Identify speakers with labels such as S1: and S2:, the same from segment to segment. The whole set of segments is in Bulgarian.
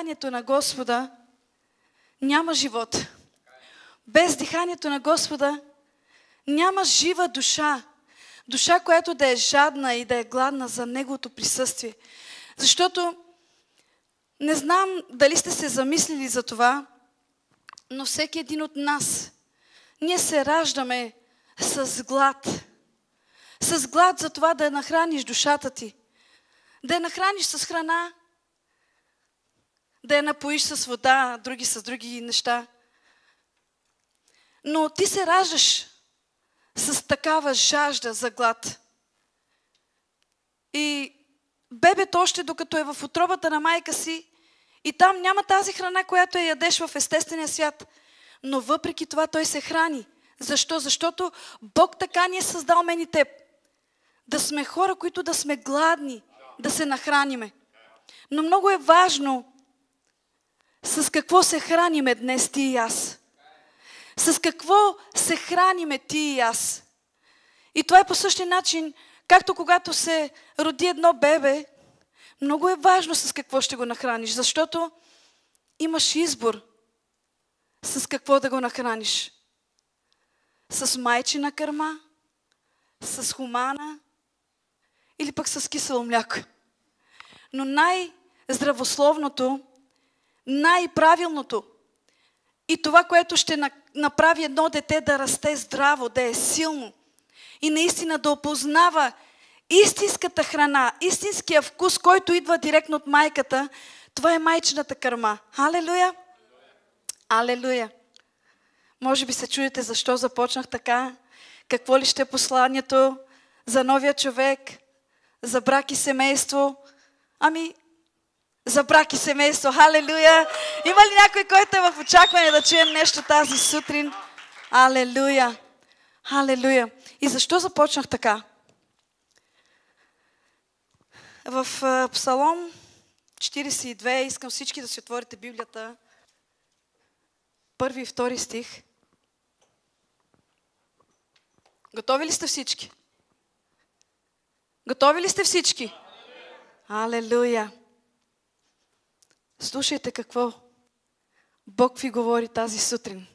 S1: диханието на Господа няма живот. Без диханието на Господа няма жива душа. Душа, която да е жадна и да е гладна за Неговото присъствие. Защото не знам дали сте се замислили за това, но всеки един от нас, ние се раждаме с глад. С глад за това да я нахраниш душата ти. Да я нахраниш с храна, да я напоиш с вода, други с други неща. Но ти се раждаш с такава жажда за глад. И бебето още докато е в утробата на майка си, и там няма тази храна, която я ядеш в естествения свят. Но въпреки това той се храни. Защо? Защото Бог така ни е създал мен и теб. Да сме хора, които да сме гладни, да се нахраниме. Но много е важно с какво се храниме днес ти и аз. С какво се храниме ти и аз. И това е по същия начин, както когато се роди едно бебе, много е важно с какво ще го нахраниш, защото имаш избор с какво да го нахраниш. С майчина кърма, с хумана или пък с кисело мляко. Но най-здравословното, най-правилното и това, което ще направи едно дете да расте здраво, да е силно и наистина да опознава истинската храна, истинския вкус, който идва директно от майката, това е майчината кърма. Алелуя! Алелуя! Може би се чудите защо започнах така, какво ли ще е посланието за новия човек, за брак и семейство. Ами, за брак и семейство. Халелуя! Има ли някой, който е в очакване да чуем нещо тази сутрин? Алелуя! Халелуя! И защо започнах така? В Псалом 42, искам всички да си отворите Библията, 1 и 2 стих. Готови ли сте всички? Готови ли сте всички? Алелуя! Слушайте какво Бог ви говори тази сутрин.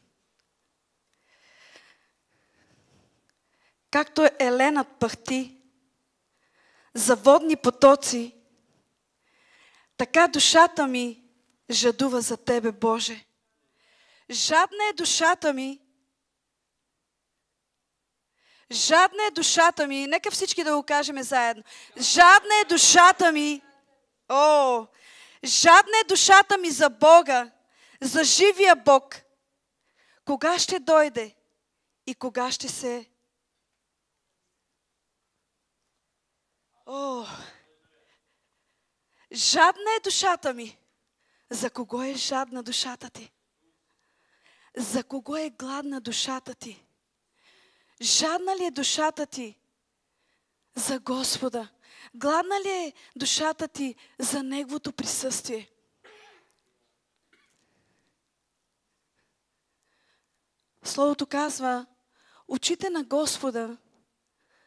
S1: Както еленът пъхти за водни потоци, така душата ми жадува за Тебе, Боже. Жадна е душата ми. Жадна е душата ми. Нека всички да го кажем заедно. Жадна е душата ми. О, жадна е душата ми за Бога, за живия Бог. Кога ще дойде и кога ще се... О, жадна е душата ми. За кого е жадна душата ти? За кого е гладна душата ти? Жадна ли е душата ти за Господа? Гладна ли е душата ти за Неговото присъствие? Словото казва, очите на Господа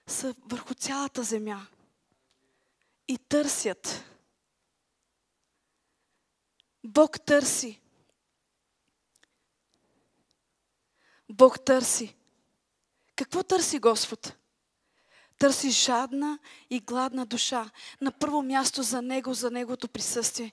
S1: са върху цялата земя и търсят. Бог търси. Бог търси. Какво търси Господ? Търси жадна и гладна душа. На първо място за Него, за Неговото присъствие.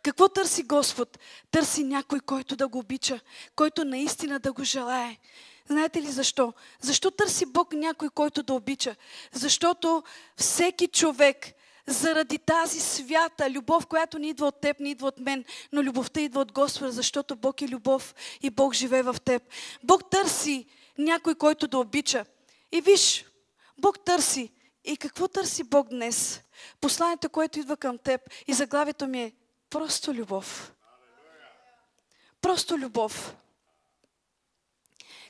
S1: Какво търси Господ? Търси някой, който да го обича, който наистина да го желае. Знаете ли защо? Защо търси Бог някой, който да обича? Защото всеки човек, заради тази свята любов, която не идва от теб, не идва от мен, но любовта идва от Господа, защото Бог е любов и Бог живее в теб. Бог търси някой, който да обича. И виж, Бог търси. И какво търси Бог днес? Посланието, което идва към теб и заглавието ми е просто любов. Просто любов.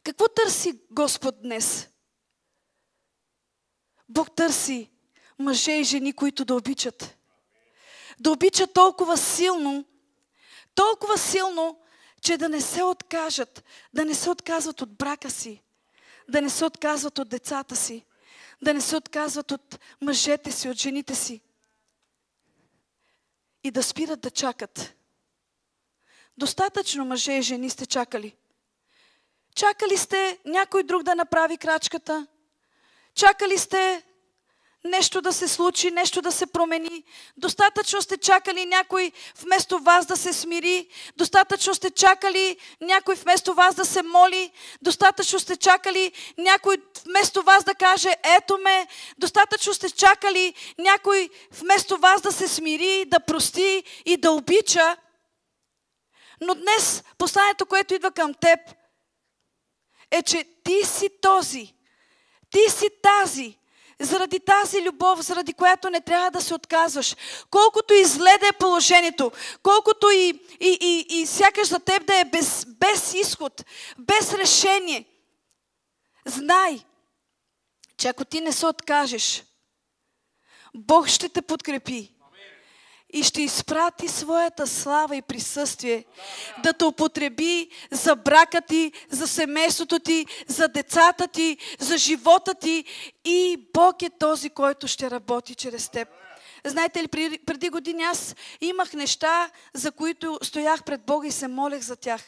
S1: Какво търси Господ днес? Бог търси мъже и жени, които да обичат. Да обичат толкова силно, че да не се откажат, да не се отказват от брака си, да не се отказват от децата си, да не се отказват от мъжете си, от жените си и да спират да чакат. Достатъчно мъже и жени сте чакали. Чакали сте някой друг да направи крачката. Чакали сте нещо да се случи, нещо да се промени. Достатъчно сте чакали някой вместо вас да се смири. Достатъчно сте чакали някой вместо вас да се моли. Достатъчно сте чакали някой вместо вас да каже ето ме. Достатъчно сте чакали някой вместо вас да се смири, да прости и да обича. Но днес посланието, което идва към теб, е, че ти си този, ти си тази, заради тази любов, заради която не трябва да се отказваш. Колкото и зле да е положението, колкото и сякаш за теб да е без изход, без решение, знай, че ако ти не се откажеш, Бог ще те подкрепи. И ще изпрати своята слава и присъствие да те употреби за брака ти, за семейството ти, за децата ти, за живота ти. И Бог е този, който ще работи чрез теб. Знаете ли, преди години аз имах неща, за които стоях пред Бога и се молех за тях.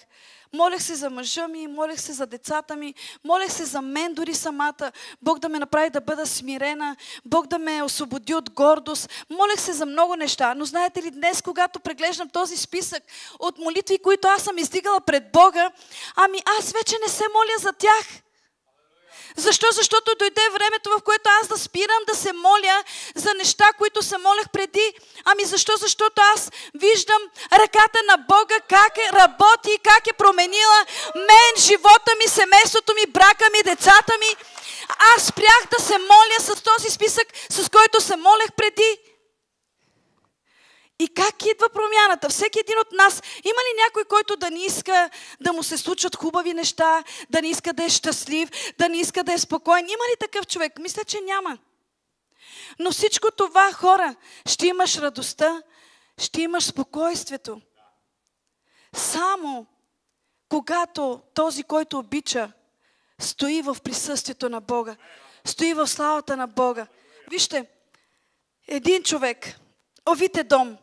S1: Молех се за мъжа ми, молех се за децата ми, молех се за мен дори самата. Бог да ме направи да бъда смирена, Бог да ме освободи от гордост. Молех се за много неща, но знаете ли, днес, когато преглеждам този списък от молитви, които аз съм издигала пред Бога, аз вече не се моля за тях. Защо? Защото дойде времето, в което аз да спирам да се моля за неща, които се молех преди. Защо? Защото аз виждам ръката на Бога, как работи, как е променила мен, живота ми, семейството ми, брака ми, децата ми. Аз спрях да се моля с този списък, с който се молех преди. И как идва промяната? Всеки един от нас, има ли някой, който да не иска да му се случат хубави неща, да не иска да е щастлив, да не иска да е спокоен? Има ли такъв човек? Мисля, че няма. Но всичко това, хора, ще имаш радостта, ще имаш спокойствието. Само когато този, който обича, стои в присъствието на Бога, стои в славата на Бога. Вижте, един човек, Овитедом,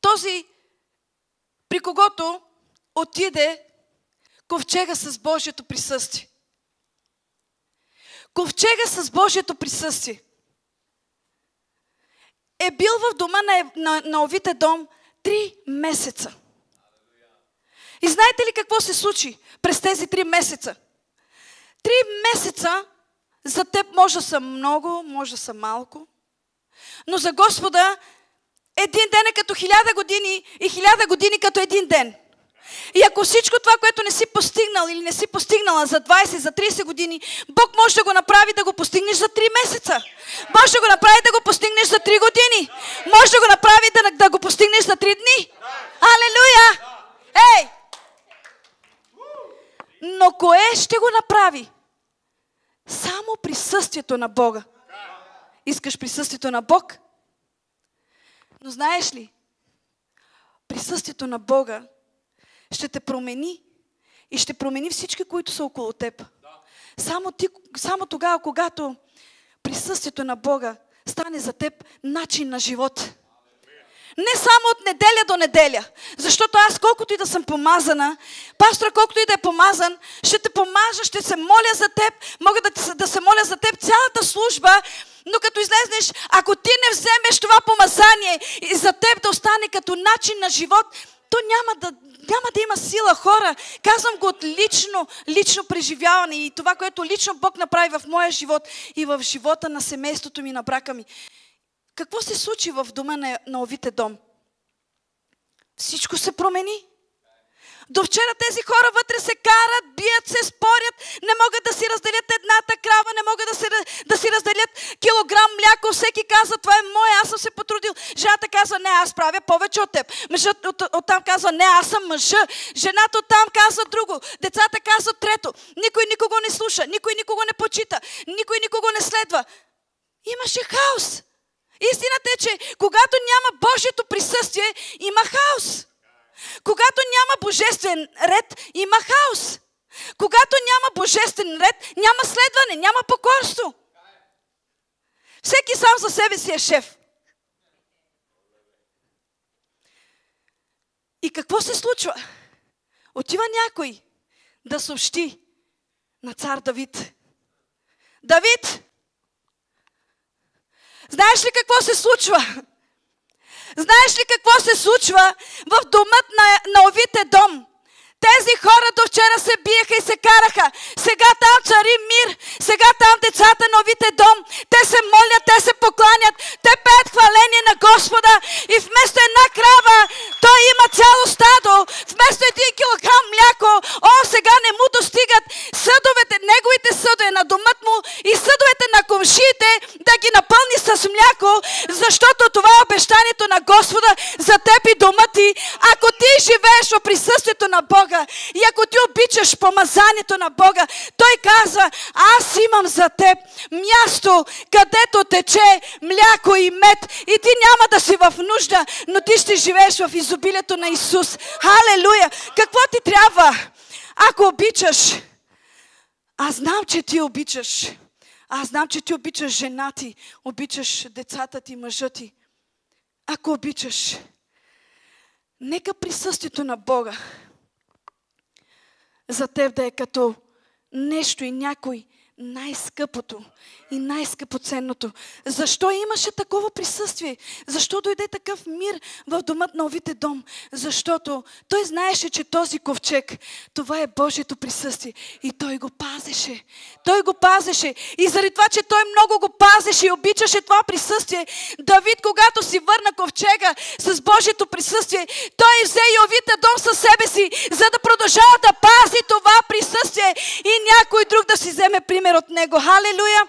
S1: този, при когото отиде ковчега с Божието присъствие. Ковчега с Божието присъствие е бил в дома на Овитедом 3 месеца. И знаете ли какво се случи през тези 3 месеца? 3 месеца за теб може да са много, може да са малко, но за Господа един ден е като 1000 години и 1000 години като един ден. И ако всичко това, което не си постигнал или не си постигнала за 20, за 30 години, Бог може да го направи да го постигнеш за 3 месеца. Може да го направи да го постигнеш за 3 години. Може да го направи да го постигнеш за 3 дни. Алелуя! Ей! Но кое ще го направи? Само присъствието на Бога. Искаш присъствието на Бог? Но знаеш ли, присъствието на Бога ще те промени и ще промени всички, които са около теб. Само тогава, когато присъствието на Бога стане за теб начин на живот. Не само от неделя до неделя. Защото аз, колкото и да съм помазана, пастора, колкото и да е помазан, ще те помажа, ще се моля за теб, мога да се моля за теб цялата служба, но като излезнеш, ако ти не вземеш това помазание и за теб да остане като начин на живот, то няма да има сила, хора. Казвам го от лично преживяване и това, което лично Бог направи в моя живот и в живота на семейството ми, на брака ми. Какво се случи в дома на Овитедом? Всичко се промени. До вчера тези хора вътре се карат, бият се, спорят, не могат да си разделят едната крава, не могат да си разделят килограм мляко. Всеки казва, това е мое, аз съм се потрудил. Жената казва, не, аз правя повече от теб. Мъжът оттам казва, не, аз съм мъжа. Жената оттам казва друго. Децата казват трето. Никой никого не слуша, никой никого не почита, никой никого не следва. Имаше хаос. Истината е, че когато няма Божието присъствие, има хаос. Когато няма божествен ред, има хаос. Когато няма божествен ред, няма следване, няма покорство. Всеки сам за себе си е шеф. И какво се случва? Отива някой да съобщи на цар Давид. Давид! Знаеш ли какво се случва? Знаеш ли какво се случва в домът на овите дом? Тези хора до вчера се биеха и се караха. Сега там цари мир. Сега там децата на овите дом. Те се молят, те се покланят. Те пеят хваление на Господа. И вместо една крава, той има цяло стадо. Вместо 1 килограм мляко, сега не му достигат съдовете, неговите съдове на домът му и съдовете на комшиите да ги напълни с мляко, защото това е обещанието на Господа за теб и дома ти. Ако ти живееш в присъствието на Бога, и ако ти обичаш помазанието на Бога, той казва, аз имам за теб място, където тече мляко и мед и ти няма да си в нужда, но ти ще живееш в изобилието на Исус. Халелуя! Какво ти трябва? Ако обичаш, аз знам, че ти обичаш. Аз знам, че ти обичаш жена ти, обичаш децата ти, мъжа ти. Ако обичаш, нека присъствието на Бога за теб да е като нещо и някой най-скъпото и най-скъпоценното. Защо имаше такова присъствие? Защо дойде такъв мир в домът на овите дом? Защото той знаеше, че този ковчег, това е Божието присъствие и той го пазеше. Той го пазеше и заради това, че той много го пазеше и обичаше това присъствие, Давид, когато си върна ковчега с Божието присъствие, той взе и овите дом със себе си, за да продължава да пази това присъствие и някой друг да си вземе пример от него. Халелуя!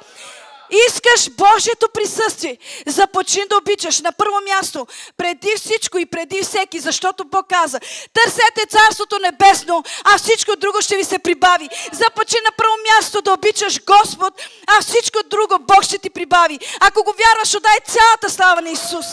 S1: Искаш Божието присъствие, започни да обичаш на първо място, преди всичко и преди всеки, защото Бог каза, търсете Царството небесно, а всичко друго ще ви се прибави. Започни на първо място да обичаш Господ, а всичко друго Бог ще ти прибави. Ако го вярваш, отдай цялата слава на Исус.